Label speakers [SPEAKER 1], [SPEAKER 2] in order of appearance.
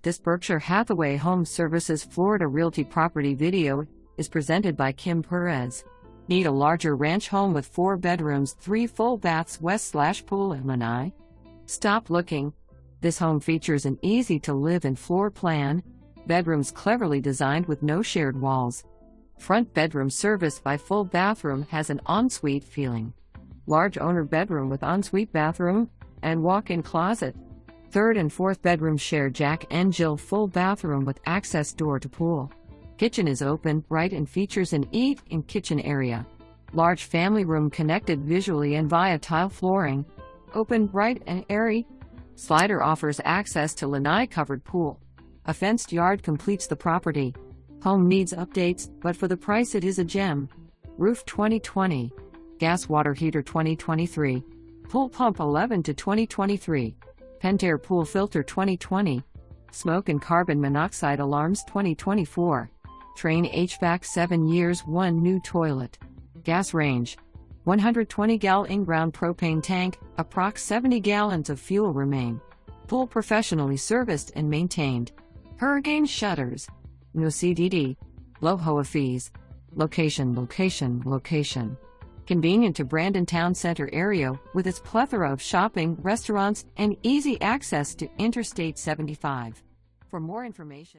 [SPEAKER 1] This Berkshire Hathaway Home Services Florida Realty property video is presented by Kim Perez. Need a larger ranch home with 4 bedrooms, 3 full baths, west/pool in Lanai? Stop looking. This home features an easy-to-live-in floor plan, bedrooms cleverly designed with no shared walls. Front bedroom serviced by full bathroom has an ensuite feeling. Large owner bedroom with ensuite bathroom and walk-in closet. Third and fourth bedroom share Jack and Jill full bathroom with access door to pool. Kitchen is open, bright and features an eat-in kitchen area. Large family room connected visually and via tile flooring. Open, bright and airy. Slider offers access to Lanai covered pool. A fenced yard completes the property. Home needs updates, but for the price it is a gem. Roof 2020. Gas water heater 2023. Pool pump 11 to 2023. Pentair Pool Filter 2020. Smoke and carbon monoxide alarms 2024. Train HVAC 7 years, 1 new toilet. Gas range. 120-gal inground propane tank, approx 70 gallons of fuel remain. Pool professionally serviced and maintained. Hurricane shutters. No CDD. Low HOA fees. Location. Convenient to Brandon Town Center area with its plethora of shopping, restaurants, and easy access to Interstate 75. For more information,